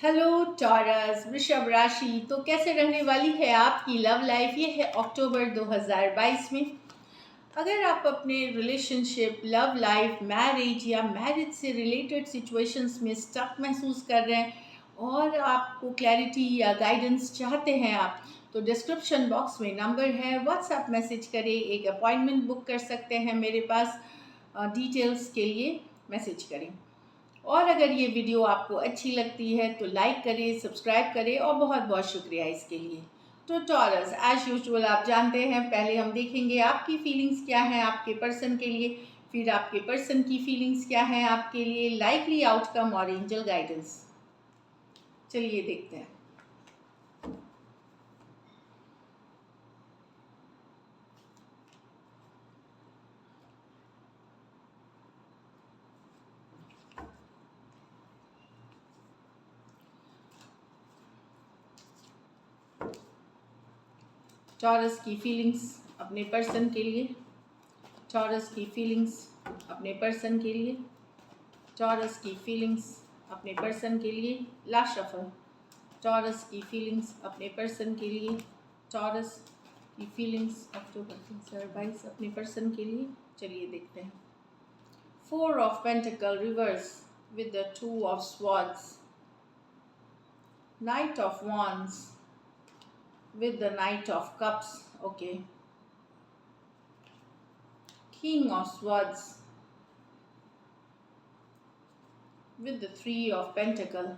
Hello taurus वृषभ राशि। तो कैसे रहने वाली है आपकी लव लाइफ? ये है अक्टूबर 2022 में। अगर आप अपने रिलेशनशिप, लव लाइफ, मैरिज या मैरिज से रिलेटेड सिचुएशंस में स्टक महसूस कर रहे हैं और आपको क्लैरिटी या गाइडेंस चाहते हैं आप, तो डिस्क्रिप्शन बॉक्स में नंबर है, व्हाट्सएप मैसेज करें, एक अपॉइंटमेंट बुक कर सकते हैं मेरे पास। डिटेल्स के लिए मैसेज करें। और अगर ये वीडियो आपको अच्छी लगती है तो लाइक करें, सब्सक्राइब करें और बहुत बहुत शुक्रिया इसके लिए। तो टॉरस, एज यूजुअल आप जानते हैं, पहले हम देखेंगे आपकी फीलिंग्स क्या हैं आपके पर्सन के लिए, फिर आपके पर्सन की फीलिंग्स क्या हैं आपके लिए, लाइकली आउटकम और एंजल गाइडेंस। चलिए देखते हैं। टॉरस की फीलिंग्स अपने पर्सन के लिए, टॉरस की फीलिंग्स अपने पर्सन के लिए, टॉरस की फीलिंग्स अपने पर्सन के लिए। Last shuffle. टॉरस की फीलिंग्स अपने पर्सन के लिए, टॉरस की फीलिंग्स अक्टूबर 2022 अपने पर्सन के लिए। चलिए देखते हैं। 4 of pentacle reverse with the 2 of swords, night of wands with the knight of cups, okay, king of swords with the 3 of pentacle।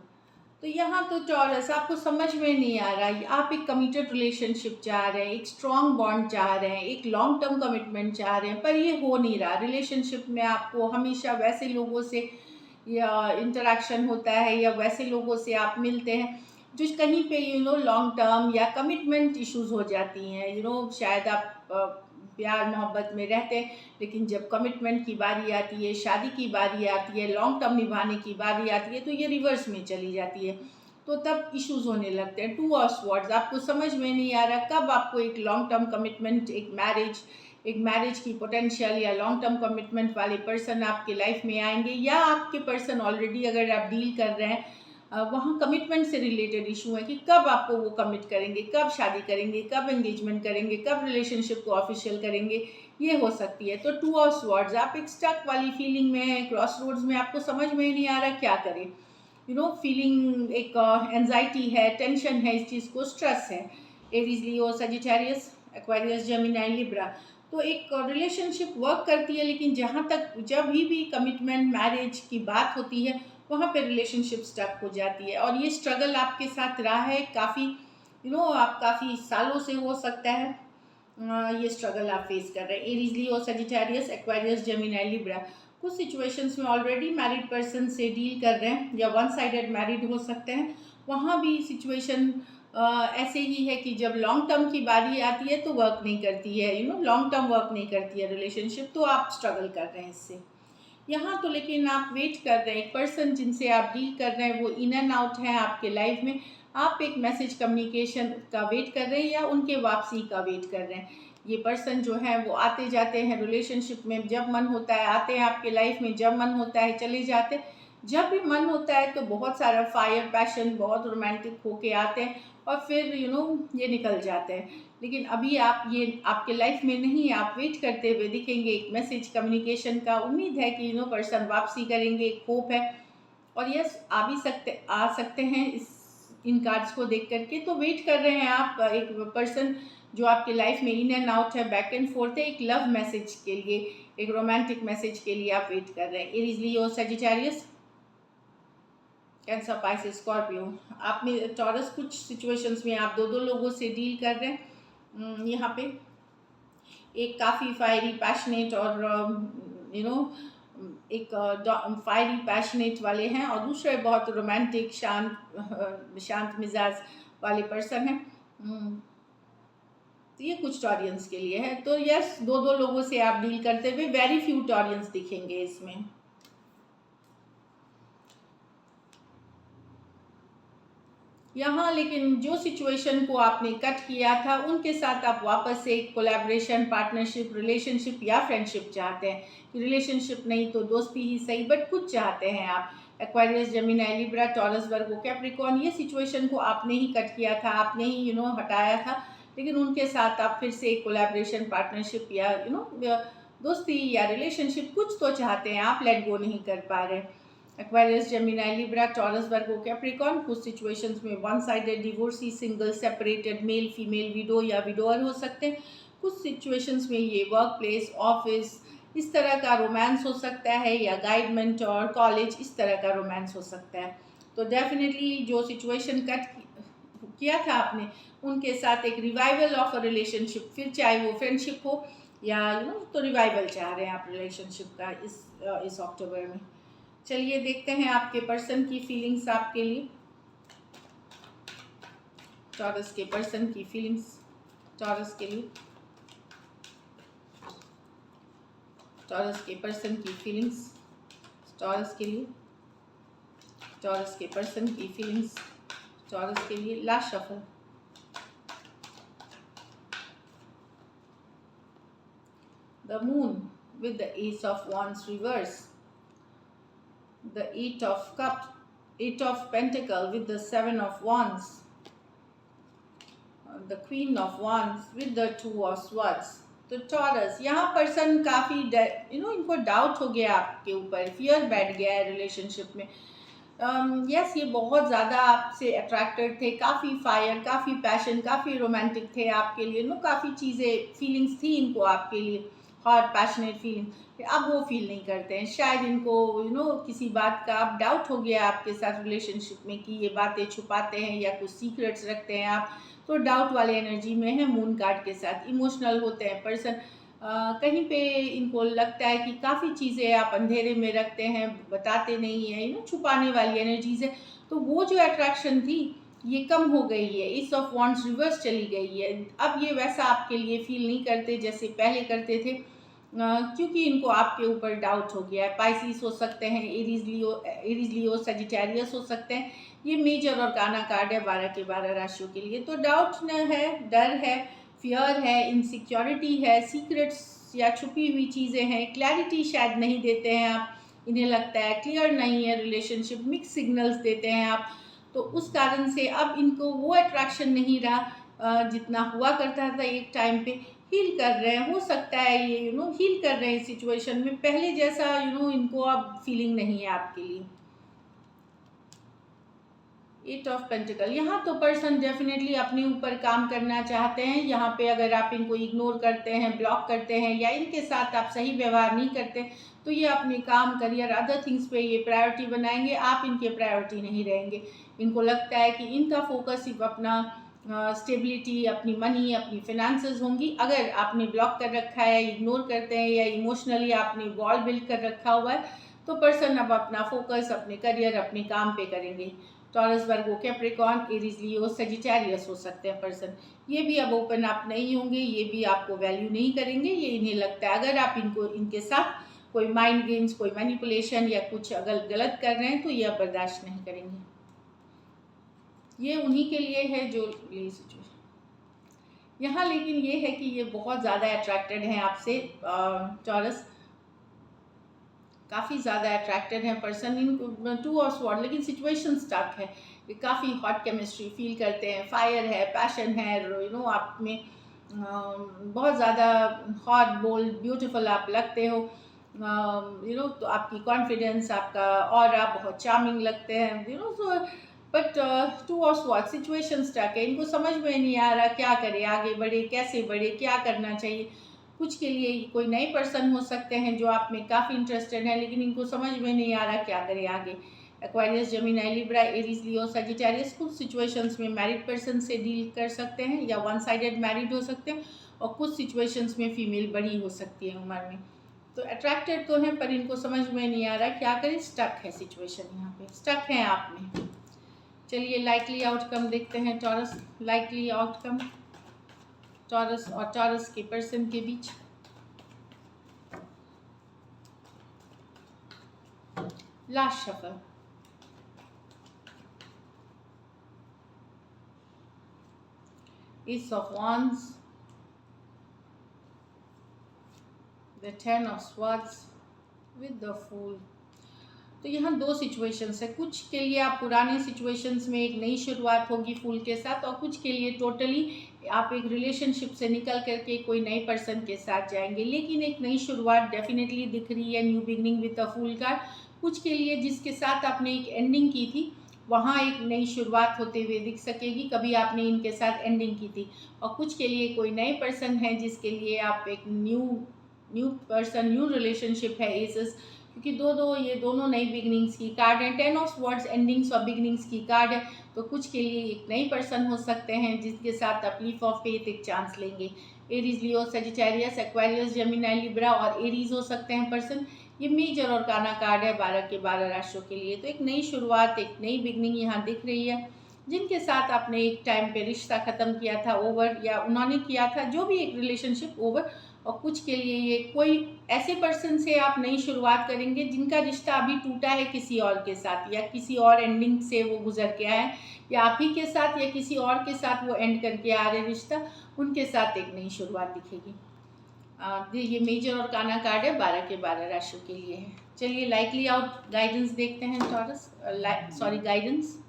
तो यहाँ तो टॉरस आपको समझ में नहीं आ रहा है, आप एक कमिटेड रिलेशनशिप चाह रहे हैं, एक स्ट्रॉन्ग बॉन्ड चाह रहे हैं, एक लॉन्ग टर्म कमिटमेंट चाह रहे हैं, पर ये हो नहीं रहा। रिलेशनशिप में आपको हमेशा वैसे लोगों से या इंटरेक्शन होता है या वैसे लोगों से आप मिलते हैं जो कहीं पे लॉन्ग टर्म या कमिटमेंट इश्यूज हो जाती हैं। शायद आप प्यार मोहब्बत में रहते हैं, लेकिन जब कमिटमेंट की बारी आती है, शादी की बारी आती है, लॉन्ग टर्म निभाने की बारी आती है, तो ये रिवर्स में चली जाती है। तो तब इश्यूज होने लगते हैं। 2 ऑफ स्वॉर्ड्स, आपको समझ में नहीं आ रहा कब आपको एक लॉन्ग टर्म कमिटमेंट, एक मैरिज की पोटेंशियल या लॉन्ग टर्म कमिटमेंट वाले पर्सन आपके लाइफ में आएंगे, या आपके पर्सन ऑलरेडी अगर आप डील कर रहे हैं वहाँ कमिटमेंट से रिलेटेड इशू है कि कब आपको वो कमिट करेंगे, कब शादी करेंगे, कब एंगेजमेंट करेंगे, कब रिलेशनशिप को ऑफिशियल करेंगे, ये हो सकती है। तो 2 ऑफ स्वॉर्ड्स, आप एक स्टक वाली फीलिंग में हैं, क्रॉस रोड्स में, आपको समझ में ही नहीं आ रहा क्या करें। फीलिंग एक एंजाइटी है, टेंशन है, इस चीज़ को स्ट्रेस है। एरीज, लियो, सजिटेरियस, एक्वेरियस, जेमिनी, लिब्रा। तो एक रिलेशनशिप वर्क करती है, लेकिन जहाँ तक जब भी कमिटमेंट, मैरिज की बात होती है, वहाँ पे रिलेशनशिप स्टक हो जाती है। और ये स्ट्रगल आपके साथ रहा है काफ़ी, आप काफ़ी सालों से हो सकता है ये स्ट्रगल आप फेस कर रहे हैं। एरीज, लियो, सजिटेरियस, एक्वेरियस, जेमिनी, लिब्रा। कुछ सिचुएशंस में ऑलरेडी मैरिड पर्सन से डील कर रहे हैं या वन साइडेड मैरिड हो सकते हैं। वहाँ भी सिचुएशन ऐसे ही है कि जब लॉन्ग टर्म की बारी आती है तो वर्क नहीं करती है, लॉन्ग टर्म वर्क नहीं करती है रिलेशनशिप, तो आप स्ट्रगल कर रहे हैं इससे। यहाँ तो लेकिन आप वेट कर रहे हैं, एक पर्सन जिनसे आप डील कर रहे हैं वो इन एंड आउट है आपके लाइफ में। आप एक मैसेज कम्युनिकेशन का वेट कर रहे हैं या उनके वापसी का वेट कर रहे हैं। ये पर्सन जो है वो आते जाते हैं रिलेशनशिप में, जब मन होता है आते हैं आपके लाइफ में, जब मन होता है चले जाते हैं। जब भी मन होता है तो बहुत सारा फायर, पैशन, बहुत रोमांटिक होके आते हैं और फिर ये निकल जाते हैं। लेकिन अभी आप ये आपके लाइफ में नहीं, आप वेट करते हुए दिखेंगे एक मैसेज कम्युनिकेशन का। उम्मीद है कि पर्सन वापसी करेंगे, एक होप है। और यस, आ सकते हैं इन कार्ड्स को देख करके। तो वेट कर रहे हैं आप, एक पर्सन जो आपके लाइफ में इन एंड आउट है, बैक एंड फोर्थ है, एक लव मैसेज के लिए, एक रोमांटिक मैसेज के लिए आप वेट कर रहे हैं। एरीज, लियो, सजिटेरियस, कैंसर, पाइसेस, स्कॉर्पियो। आपने टॉरस कुछ सिचुएशंस में आप 2 लोगों से डील कर रहे हैं। यहाँ पे एक काफ़ी फायरी, पैशनेट और एक फायरी पैशनेट वाले हैं, और दूसरे बहुत रोमांटिक, शांत मिजाज वाले पर्सन हैं। तो ये कुछ टॉरियंस के लिए है। तो यस, 2 लोगों से आप डील करते हुए, वेरी फ्यू टॉरियंस दिखेंगे इसमें। यहाँ लेकिन जो सिचुएशन को आपने कट किया था उनके साथ आप वापस से एक कोलैबोरेशन, पार्टनरशिप, रिलेशनशिप या फ्रेंडशिप चाहते हैं। रिलेशनशिप नहीं तो दोस्ती ही सही, बट कुछ चाहते हैं आप। एक्वारियस, जेमिनी, लिब्रा, टॉरस, वर्गो, कैप्रिकॉर्न, ये सिचुएशन को आपने ही कट किया था, आपने ही हटाया था, लेकिन उनके साथ आप फिर से एक कोलैबोरेशन, पार्टनरशिप या दोस्ती या रिलेशनशिप कुछ तो चाहते हैं, आप लेट गो नहीं कर पा रहे। एक्वारियस, जेमिनी, लिब्रा, टॉरस, वर्गो, कैप्रिकॉर्न, कुछ सिचुएशंस में one sided divorcee, single, separated, male female, window या विडोअर हो सकते हैं। कुछ सिचुएशंस में ये वर्क प्लेस, ऑफिस, इस तरह का रोमांस हो सकता है, या गाइड, मेंटोर, कॉलेज, इस तरह का रोमांस हो सकता है। तो डेफिनेटली जो सिचुएशन कट किया था आपने, उनके साथ एक रिवाइवल ऑफ अ रिलेशनशिप, फिर चाहे वो फ्रेंडशिप हो या तो रिवाइवल चाह रहे हैं आप रिलेशनशिप का इस अक्टूबर में। चलिए देखते हैं आपके पर्सन की फीलिंग्स आपके लिए, टॉरस के पर्सन की फीलिंग्स टॉरस के लिए, टॉरस के पर्सन की फीलिंग्स टॉरस के लिए, टॉरस के पर्सन की फीलिंग्स टॉरस के लिए। Last shuffle, the moon with the ace of wands reverse, the eight of cups, eight of pentacle with the seven of wands, the queen of wands with the two of swords। तो taurus, यहाँ person काफ़ी इनको doubt हो गया आपके ऊपर, fear बैठ गया है रिलेशनशिप में। यस ये बहुत ज़्यादा आपसे अट्रैक्टेड थे, काफ़ी फायर, काफ़ी पैशन, काफ़ी रोमांटिक थे आपके लिए, काफ़ी चीज़ें, फीलिंग्स थी इनको आपके लिए, हॉट पैशनेट फीलिंग। अब वो फील नहीं करते हैं, शायद इनको किसी बात का अब डाउट हो गया आपके साथ रिलेशनशिप में, कि ये बातें छुपाते हैं या कुछ सीक्रेट्स रखते हैं आप, तो डाउट वाले एनर्जी में है मून कार्ड के साथ। इमोशनल होते हैं पर्सन, कहीं पे इनको लगता है कि काफ़ी चीज़ें आप अंधेरे में रखते हैं, बताते नहीं हैं, छुपाने वाली एनर्जीज है। तो वो जो अट्रैक्शन थी ये कम हो गई है, इस ऑफ वॉन्ड्स रिवर्स चली गई है। अब ये वैसा आपके लिए फील नहीं करते जैसे पहले करते थे, क्योंकि इनको आपके ऊपर डाउट हो गया है। पाइसिस हो सकते हैं, एरीज लियो, सजिटेरियस हो सकते हैं। ये मेजर और काना कार्ड है 12 के 12 राशियों के लिए। तो डाउट न है, डर है, फियर है, इनसिक्योरिटी है, सीक्रेट्स या छुपी हुई चीज़ें हैं, क्लैरिटी शायद नहीं देते हैं आप, इन्हें लगता है क्लियर नहीं है रिलेशनशिप, मिक्स सिग्नल्स देते हैं आप। तो उस कारण से अब इनको वो अट्रैक्शन नहीं रहा जितना हुआ करता था एक टाइम पे। हील कर रहे हैं, हो सकता है ये हील कर रहे हैं इस सिचुएशन में, पहले जैसा इनको अब फीलिंग नहीं है आपके लिए। एट ऑफ पेंटिकल, यहाँ तो पर्सन डेफिनेटली अपने ऊपर काम करना चाहते हैं। यहाँ पे अगर आप इनको इग्नोर करते हैं, ब्लॉक करते हैं, या इनके साथ आप सही व्यवहार नहीं करते, तो ये अपने काम, करियर, अदर थिंग्स पे ये प्रायोरिटी बनाएंगे, आप इनके प्रायोरिटी नहीं रहेंगे। इनको लगता है कि इनका फोकस सिर्फ अपना स्टेबिलिटी, अपनी मनी, अपनी फिनेंसेस होंगी। अगर आपने ब्लॉक कर रखा है, इग्नोर करते हैं, या इमोशनली आपने वॉल बिल्ड कर रखा हुआ है, तो पर्सन अब अपना फोकस अपने करियर, अपने काम पे करेंगे। टॉरस, वर्गो, कैप्रिकॉर्न, एरीज, लियो, सजिटेरियस हो सकते हैं पर्सन। ये भी अब ओपन अप नहीं होंगे, ये भी आपको वैल्यू नहीं करेंगे। ये इन्हें लगता है अगर आप इनके साथ कोई माइंड गेम्स, कोई मैनिपुलेशन या कुछ अगर गलत कर रहे हैं, तो ये अब बर्दाश्त नहीं करेंगे। ये उन्हीं के लिए है जो ये सिचुएशन यहाँ, लेकिन ये है कि ये बहुत ज़्यादा अट्रैक्टेड हैं आपसे टॉरस, काफ़ी ज़्यादा अट्रैक्टेड हैं person in to of sword, लेकिन सिचुएशन स्टक है। ये काफ़ी हॉट केमिस्ट्री फील करते हैं, फायर है, पैशन है, आप में बहुत ज़्यादा हॉट, बोल्ड, ब्यूटीफुल आप लगते हो। तो आपकी कॉन्फिडेंस, आपका ऑरा बहुत चार्मिंग लगते हैं, so but two of sword, situation stuck है। इनको समझ में नहीं आ रहा क्या करें, आगे बढ़े, कैसे बढ़े, क्या करना चाहिए। कुछ के लिए कोई नए पर्सन हो सकते हैं जो आप में काफ़ी इंटरेस्टेड है, लेकिन इनको समझ में नहीं आ रहा क्या करें आगे। एक्वारियस, जेमिनी, लिब्रा, एरीज, लियो, सजिटेरियस, कुछ सिचुएशंस में मैरिड पर्सन से डील कर सकते हैं, या वन साइडेड मैरिड हो सकते हैं, और कुछ सिचुएशंस में फीमेल बड़ी हो सकती है उम्र में। तो अट्रैक्टेड तो हैं, पर इनको समझ में नहीं आ रहा क्या करें, स्टक है सिचुएशन, यहाँ पे स्टक है आप में। चलिए लाइकली आउटकम देखते हैं टॉरस, लाइकली आउटकम टॉरस और टॉरस के पर्सन के बीच। Last shuffle, Ace of Wands, the Ten of Swords with the Fool। तो यहाँ दो सिचुएशंस है। कुछ के लिए आप पुराने सिचुएशंस में एक नई शुरुआत होगी फूल के साथ, और कुछ के लिए टोटली आप एक रिलेशनशिप से निकल करके कोई नए पर्सन के साथ जाएंगे। लेकिन एक नई शुरुआत डेफिनेटली दिख रही है, new beginning with a fool card. कुछ के लिए जिसके साथ आपने एक एंडिंग की थी वहाँ एक नई शुरुआत होते हुए दिख सकेगी, कभी आपने इनके साथ एंडिंग की थी। और कुछ के लिए कोई नए पर्सन है जिसके लिए आप एक न्यू पर्सन, न्यू रिलेशनशिप है एसेस, क्योंकि ये दोनों नई बिगनिंग्स की कार्ड है। 10 ऑफ वर्ड्स एंडिंग्स और बिगनिंग्स की कार्ड है। तो कुछ के लिए एक नई पर्सन हो सकते हैं जिसके साथ आप लीफ ऑफ फेथ एक चांस लेंगे। एरीज, लियो, सजिटेरियस, एक्वेरियस, जेमिनी, लिब्रा और एरीज हो सकते हैं पर्सन। ये मेजर और काना कार्ड है 12 के 12 राशियों के लिए। तो एक नई शुरुआत, एक नई बिगनिंग यहाँ दिख रही है। जिनके साथ आपने एक टाइम पे रिश्ता ख़त्म किया था ओवर, या उन्होंने किया था, जो भी एक रिलेशनशिप ओवर। और कुछ के लिए ये कोई ऐसे पर्सन से आप नई शुरुआत करेंगे जिनका रिश्ता अभी टूटा है किसी और के साथ, या किसी और एंडिंग से वो गुजर के आए, या आप ही के साथ या किसी और के साथ वो एंड करके आ रहे रिश्ता, उनके साथ एक नई शुरुआत दिखेगी। ये मेजर और काना कार्ड है 12 के 12 राशियों के लिए है। चलिए लाइकली आउट गाइडेंस देखते हैं Taurus, guidance.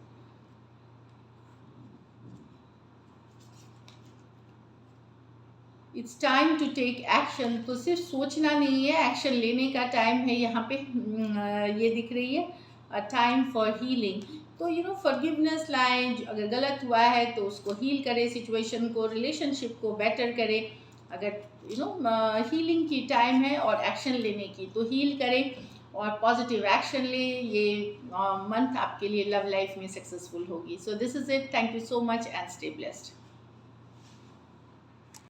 It's time to take action. तो सिर्फ सोचना नहीं है, एक्शन लेने का टाइम है यहाँ पे। ये दिख रही है टाइम फॉर हीलिंग। तो फॉरगिवनेस लाएं, अगर गलत हुआ है तो उसको हील करें, सिचुएशन को, रिलेशनशिप को बेटर करें। अगर हीलिंग की टाइम है और एक्शन लेने की, तो हील करें और पॉजिटिव एक्शन लें। ये मंथ आपके लिए लव लाइफ में सक्सेसफुल होगी। So this is it. Thank you so much and stay blessed.